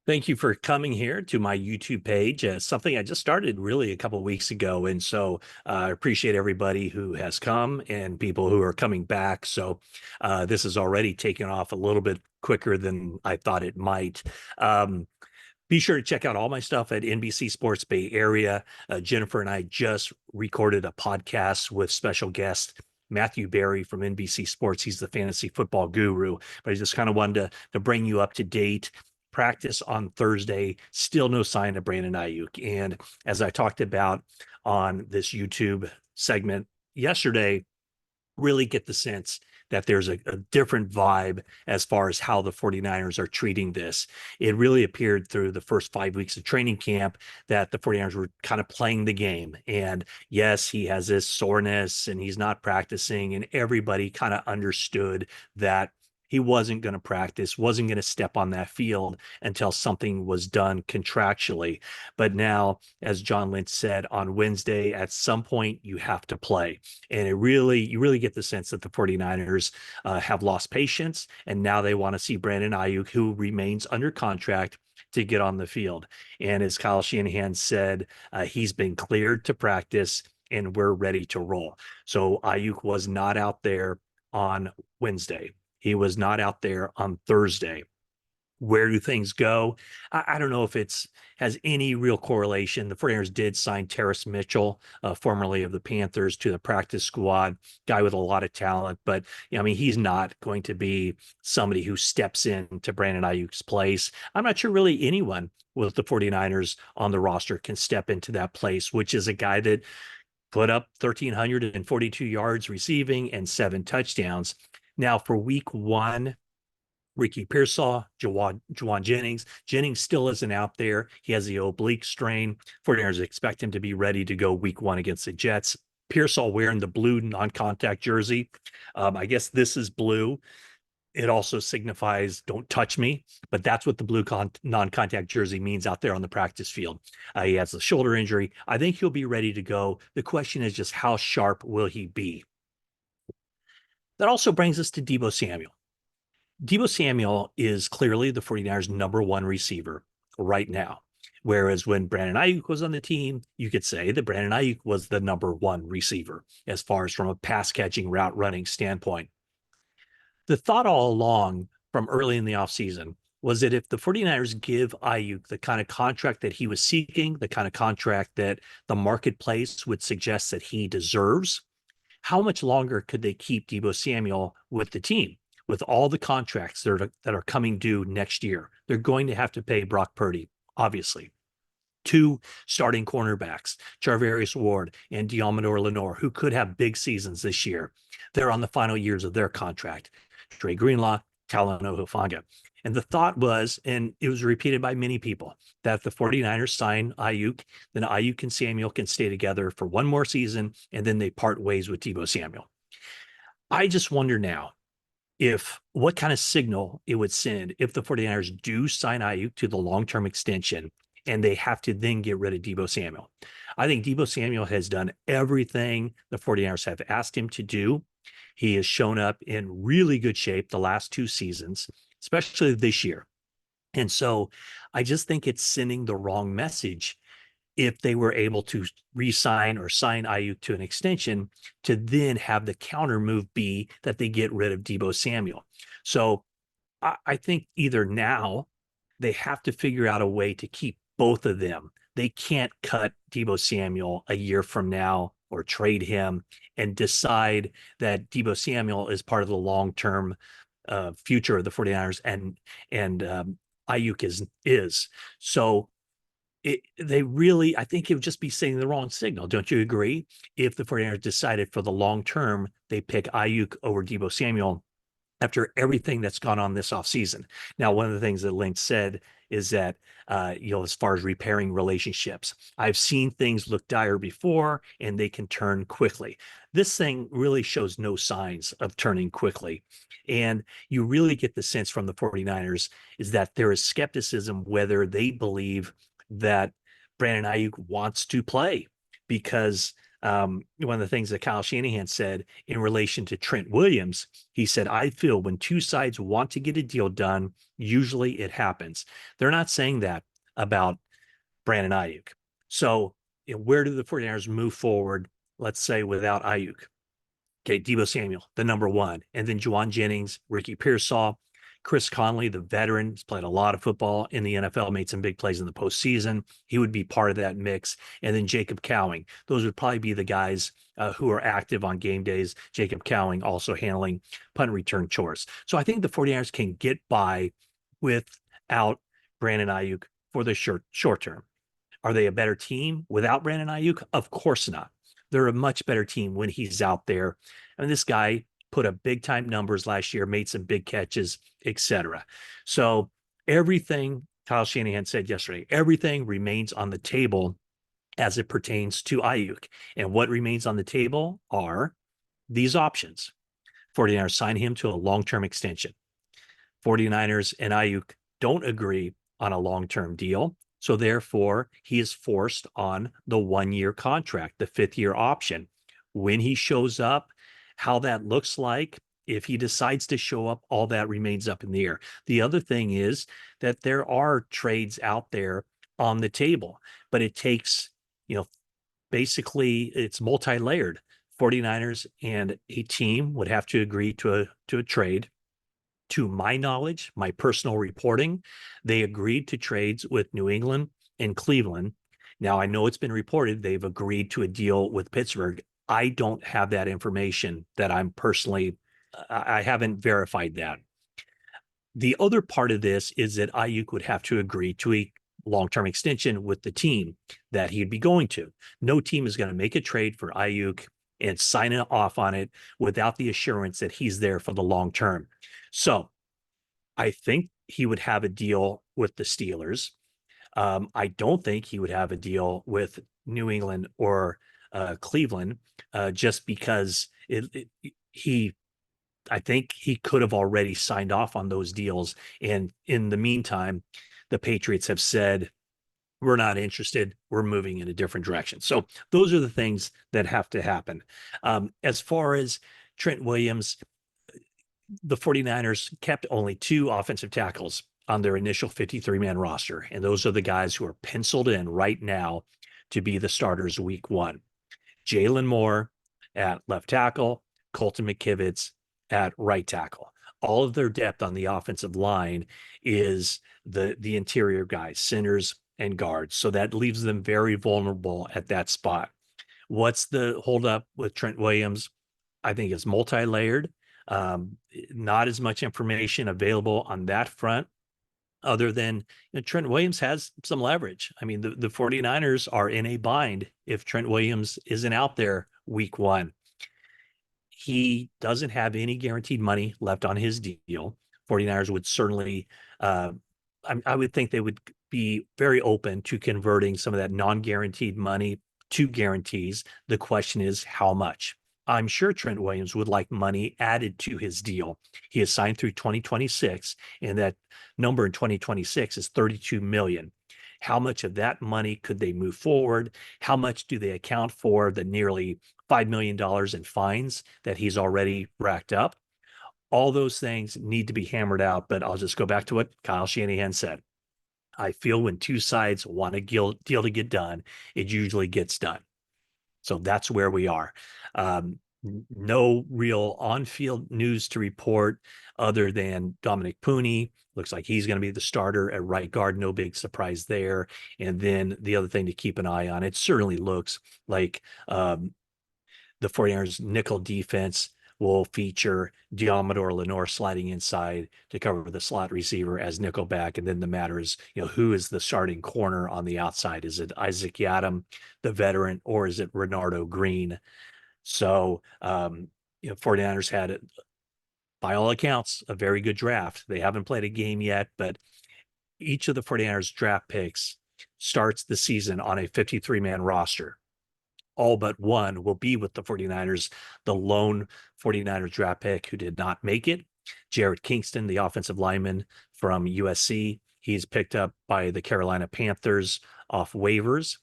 Thank you for coming here to my YouTube page. Something I just started really a couple of weeks ago. And so I appreciate everybody who has come and people who are coming back. So this is already taken off a little bit quicker than I thought it might. Um, be sure to check out all my stuff at NBC Sports Bay Area. Jennifer and I just recorded a podcast with special guest Matthew Berry from NBC Sports. He's the fantasy football guru, but I just kind of wanted to bring you up to date. Practice on Thursday, still no sign of Brandon Aiyuk. And as I talked about on this YouTube segment yesterday, really get the sense that there's a different vibe as far as how the 49ers are treating this. It really appeared through the first 5 weeks of training camp that the 49ers were kind of playing the game. And yes, he has this soreness and he's not practicing, and everybody kind of understood that he wasn't going to practice, wasn't going to step on that field until something was done contractually. But now, as John Lynch said on Wednesday, at some point you have to play. And you really get the sense that the 49ers have lost patience, and now they want to see Brandon Aiyuk, who remains under contract, to get on the field. And as Kyle Shanahan said, he's been cleared to practice and we're ready to roll. So Aiyuk was not out there on Wednesday. He was not out there on Thursday. Where do things go? I don't know if it's has any real correlation. The 49ers did sign Terrace Mitchell, formerly of the Panthers, to the practice squad, guy with a lot of talent. But, I mean, he's not going to be somebody who steps into Brandon Aiyuk's place. I'm not sure really anyone with the 49ers on the roster can step into that place, which is a guy that put up 1,342 yards receiving and 7 touchdowns. Now, for week one, Ricky Pearsall, Juwan Jennings. Jennings still isn't out there. He has the oblique strain. 49ers expect him to be ready to go week one against the Jets. Pearsall wearing the blue non-contact jersey. I guess this is blue. It also signifies don't touch me, but that's what the blue non-contact jersey means out there on the practice field. He has a shoulder injury. I think he'll be ready to go. The question is just how sharp will he be? That also brings us to Deebo Samuel. Deebo Samuel is clearly the 49ers' number one receiver right now. Whereas when Brandon Aiyuk was on the team, you could say that Brandon Aiyuk was the number one receiver as far as from a pass catching, route running standpoint. The thought all along from early in the offseason was that if the 49ers give Aiyuk the kind of contract that he was seeking, the kind of contract that the marketplace would suggest that he deserves, how much longer could they keep Deebo Samuel with the team? With all the contracts that are coming due next year, they're going to have to pay Brock Purdy, obviously. 2 starting cornerbacks, Charvarius Ward and Deommodore Lenoir, who could have big seasons this year. They're on the final years of their contract. Dre Greenlaw, Talanoa Hufanga. And the thought was, and it was repeated by many people, that if the 49ers sign Aiyuk, then Aiyuk and Samuel can stay together for one more season, and then they part ways with Deebo Samuel. I just wonder now, if what kind of signal it would send if the 49ers do sign Aiyuk to the long-term extension and they have to then get rid of Deebo Samuel. I think Deebo Samuel has done everything the 49ers have asked him to do. He has shown up in really good shape the last 2 seasons, especially this year. And so I just think it's sending the wrong message if they were able to re-sign or sign Aiyuk to an extension to then have the counter move be that they get rid of Deebo Samuel. So I think either now they have to figure out a way to keep both of them. They can't cut Deebo Samuel a year from now or trade him and decide that Deebo Samuel is part of the long-term future of the 49ers and Aiyuk is. So I think it would just be sending the wrong signal. Don't you agree? If the 49ers decided for the long term, they pick Aiyuk over Deebo Samuel after everything that's gone on this offseason. Now, one of the things that Lynch said is that, as far as repairing relationships, I've seen things look dire before and they can turn quickly. This thing really shows no signs of turning quickly. And you really get the sense from the 49ers is that there is skepticism whether they believe that Brandon Aiyuk wants to play because One of the things that Kyle Shanahan said in relation to Trent Williams, he said, I feel when two sides want to get a deal done, usually it happens. They're not saying that about Brandon Aiyuk. So, where do the 49ers move forward, let's say, without Aiyuk? Okay, Deebo Samuel, the number one. And then Juwan Jennings, Ricky Pearsall, Chris Conley, the veteran, has played a lot of football in the NFL, made some big plays in the postseason. He would be part of that mix. And then Jacob Cowing. Those would probably be the guys who are active on game days. Jacob Cowing also handling punt return chores. So I think the 49ers can get by without Brandon Aiyuk for the short term. Are they a better team without Brandon Aiyuk? Of course not. They're a much better team when he's out there. And this guy put up big time numbers last year, made some big catches, etc. So everything Kyle Shanahan said yesterday, everything remains on the table as it pertains to Aiyuk. And what remains on the table are these options. 49ers sign him to a long-term extension. 49ers and Aiyuk don't agree on a long-term deal. So therefore, he is forced on the 1-year contract, the 5th-year option. When he shows up, how that looks like, if he decides to show up, all that remains up in the air. The other thing is that there are trades out there on the table, but it takes, basically it's multi-layered. 49ers and a team would have to agree to a trade. To my knowledge, my personal reporting, they agreed to trades with New England and Cleveland. Now, I know it's been reported they've agreed to a deal with Pittsburgh. I don't have that information that I haven't verified that. The other part of this is that Aiyuk would have to agree to a long-term extension with the team that he'd be going to. No team is going to make a trade for Aiyuk and sign off on it without the assurance that he's there for the long term. So I think he would have a deal with the Steelers. I don't think he would have a deal with New England or Cleveland, just because I think he could have already signed off on those deals. And in the meantime, the Patriots have said, we're not interested. We're moving in a different direction. So those are the things that have to happen. As far as Trent Williams, the 49ers kept only 2 offensive tackles on their initial 53-man roster. And those are the guys who are penciled in right now to be the starters week 1. Jalen Moore at left tackle, Colton McKivitz at right tackle. All of their depth on the offensive line is the interior guys, centers and guards. So that leaves them very vulnerable at that spot. What's the holdup with Trent Williams? I think it's multi-layered. Not as much information available on that front, other than Trent Williams has some leverage. I mean, the 49ers are in a bind if Trent Williams isn't out there week 1. He doesn't have any guaranteed money left on his deal. 49ers would certainly, I would think they would be very open to converting some of that non-guaranteed money to guarantees. The question is how much. I'm sure Trent Williams would like money added to his deal. He is signed through 2026, and that number in 2026 is $32 million. How much of that money could they move forward? How much do they account for the nearly $5 million in fines that he's already racked up? All those things need to be hammered out, but I'll just go back to what Kyle Shanahan said. I feel when two sides want a deal to get done, it usually gets done. So that's where we are. No real on-field news to report other than Dominic Pooney. Looks like he's going to be the starter at right guard. No big surprise there. And then the other thing to keep an eye on, it certainly looks like the 49ers nickel defense will feature Diamador Lenore sliding inside to cover the slot receiver as nickelback. And then the matter is, who is the starting corner on the outside? Is it Isaac Yiadom, the veteran, or is it Renardo Green? So, 49ers had, by all accounts, a very good draft. They haven't played a game yet, but each of the 49ers draft picks starts the season on a 53-man roster. All but one will be with the 49ers, the lone 49ers draft pick who did not make it. Jared Kingston, the offensive lineman from USC, he's picked up by the Carolina Panthers off waivers.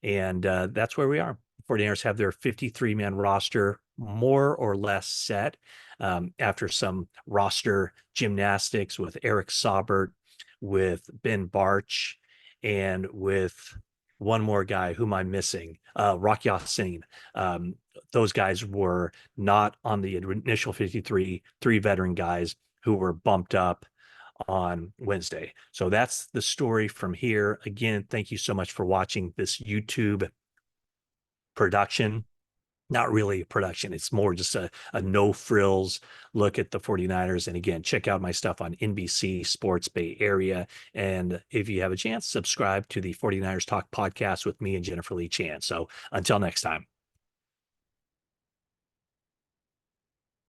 And that's where we are. 49ers have their 53-man roster more or less set after some roster gymnastics with Eric Saubert, with Ben Barch, and with one more guy whom I'm missing, Rock Ya-Sin. Those guys were not on the initial 53, three veteran guys who were bumped up on Wednesday. So that's the story from here. Again, thank you so much for watching this YouTube production. Not really a production. It's more just a no frills look at the 49ers. And again, check out my stuff on NBC Sports Bay Area. And if you have a chance, subscribe to the 49ers Talk podcast with me and Jennifer Lee Chan. So until next time.